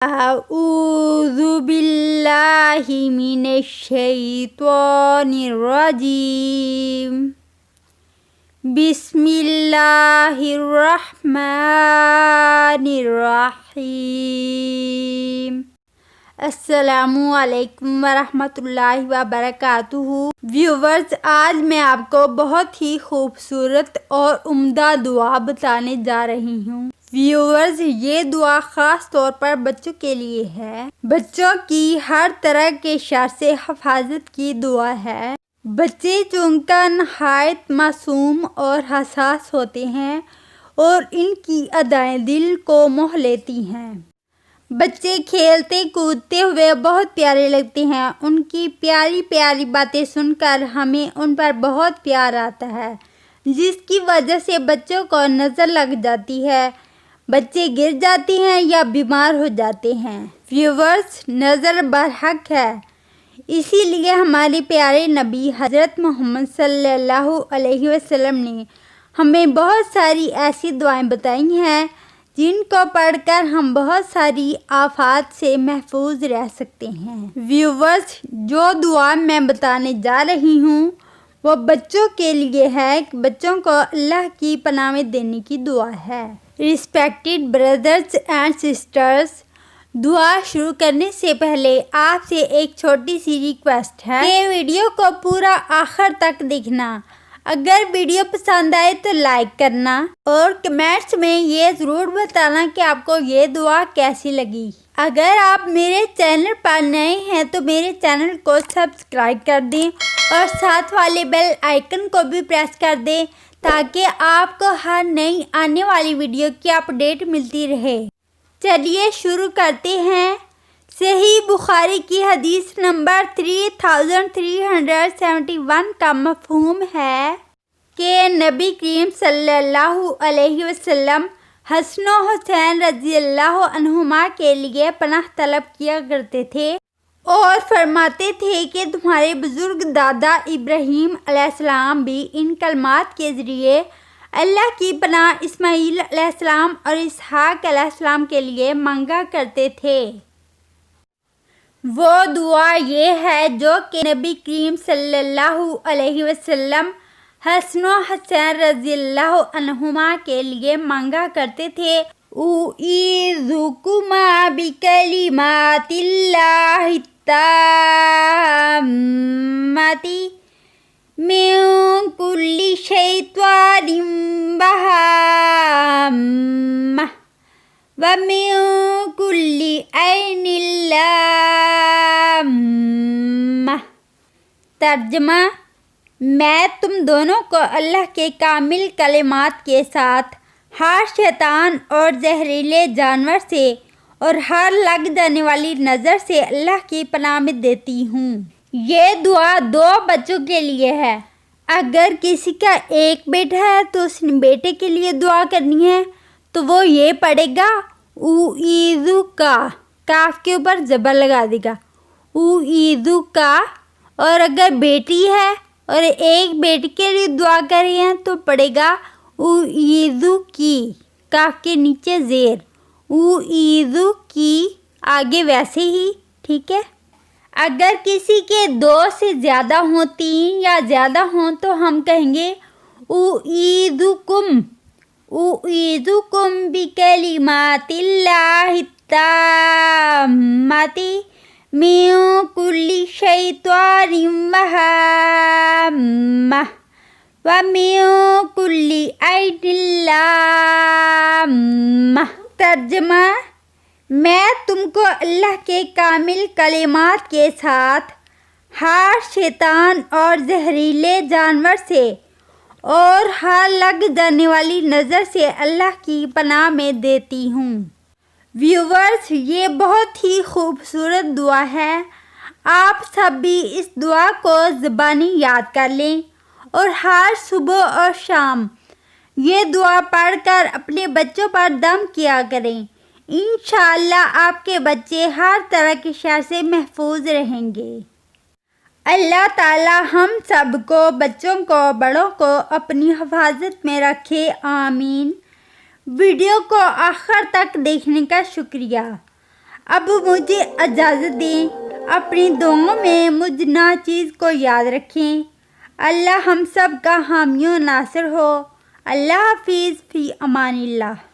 اعوذ باللہ من الشیطان الرجیم بسم اللہ الرحمن الرحیم۔ السلام علیکم ورحمۃ اللہ وبرکاتہ۔ ویورز، آج میں آپ کو بہت ہی خوبصورت اور عمدہ دعا بتانے جا رہی ہوں۔ ویورز، یہ دعا خاص طور پر بچوں کے لیے ہے۔ بچوں کی ہر طرح کے شر سے حفاظت کی دعا ہے۔ بچے چونکہ نہایت معصوم اور حساس ہوتے ہیں اور ان کی ادائیں دل کو موہ لیتی ہیں۔ بچے کھیلتے کودتے ہوئے بہت پیارے لگتے ہیں۔ ان کی پیاری پیاری باتیں سن کر ہمیں ان پر بہت پیار آتا ہے، جس کی وجہ سے بچوں کو نظر لگ جاتی ہے، بچے گر جاتے ہیں یا بیمار ہو جاتے ہیں۔ ویورز، نظر برحق ہے، اسی لیے ہمارے پیارے نبی حضرت محمد صلی اللہ علیہ وسلم نے ہمیں بہت ساری ایسی دعائیں بتائی ہیں جن کو پڑھ کر ہم بہت ساری آفات سے محفوظ رہ سکتے ہیں۔ ویورز، جو دعا میں بتانے جا رہی ہوں وہ بچوں کے لیے ہے کہ بچوں کو اللہ کی پناہ میں دینے کی دعا ہے۔ ریسپیکٹڈ بردرز اینڈ سسٹرز، دعا شروع کرنے سے پہلے آپ سے ایک چھوٹی سی ریکویسٹ ہے کہ ویڈیو کو پورا آخر تک دیکھنا۔ اگر ویڈیو پسند آئے تو لائک کرنا اور کمنٹس میں یہ ضرور بتانا کہ آپ کو یہ دعا کیسی لگی۔ اگر آپ میرے چینل پر نئے ہیں تو میرے چینل کو سبسکرائب کر دیں اور ساتھ والے بیل آئیکن کو بھی پریس کر دیں تاکہ آپ کو ہر نئی آنے والی ویڈیو کی اپڈیٹ ملتی رہے۔ چلیے شروع کرتے ہیں۔ صحیح بخاری کی حدیث نمبر 3371 کا مفہوم ہے کہ نبی کریم صلی اللہ علیہ وسلم حسن و حسین رضی اللہ عنہما کے لیے پناہ طلب کیا کرتے تھے اور فرماتے تھے کہ تمہارے بزرگ دادا ابراہیم علیہ السلام بھی ان کلمات کے ذریعے اللہ کی پناہ اسماعیل علیہ السلام اور اسحاق علیہ السلام کے لیے مانگا کرتے تھے۔ وہ دعا یہ ہے جو کہ نبی کریم صلی اللہ علیہ وسلم حسن و حسین رضی اللہ عنہما کے لیے مانگا کرتے تھے۔ اعوذکما بکلمات اللہ التامات من کل شیطان وہامہ ومن کل عین لامہ۔ ترجمہ: میں تم دونوں کو اللہ کے کامل کلمات کے ساتھ ہر شیطان اور زہریلے جانور سے اور ہر لگ جانے والی نظر سے اللہ کی پناہ میں دیتی ہوں۔ یہ دعا دو بچوں کے لیے ہے۔ اگر کسی کا ایک بیٹا ہے تو اس نے بیٹے کے لیے دعا کرنی ہے تو وہ یہ پڑھے گا اعوذ کا، کاف کے اوپر زبر لگا دے گا، اعوذ کا۔ اور اگر بیٹی ہے اور ایک بیٹے کے لیے دعا کر رہی ہیں تو پڑھے گا اعوذ کی، کاف کے نیچے زیر، اعوذ کی، آگے ویسے ہی، ٹھیک ہے۔ اگر کسی کے دو سے زیادہ ہوں، تین یا زیادہ ہوں تو ہم کہیں گے اعوذکم بکلمات اللہ التامات من کل شیطان وہامہ ومن کل عین لامہ۔ ترجمہ: میں تم کو اللہ کے کامل کلمات کے ساتھ ہر شیطان اور زہریلے جانور سے اور ہر لگ جانے والی نظر سے اللہ کی پناہ میں دیتی ہوں۔ ویورز، یہ بہت ہی خوبصورت دعا ہے۔ آپ سب بھی اس دعا کو زبانی یاد کر لیں اور ہر صبح اور شام یہ دعا پڑھ کر اپنے بچوں پر دم کیا کریں۔ انشاءاللہ آپ کے بچے ہر طرح کے شر سے محفوظ رہیں گے۔ اللہ تعالی ہم سب کو، بچوں کو، بڑوں کو اپنی حفاظت میں رکھے، آمین۔ ویڈیو کو آخر تک دیکھنے کا شکریہ۔ اب مجھے اجازت دیں، اپنی دعاؤں میں مجھ ناچیز کو یاد رکھیں۔ اللہ ہم سب کا حامی و ناصر ہو۔ اللہ حافظ، فی امان اللہ۔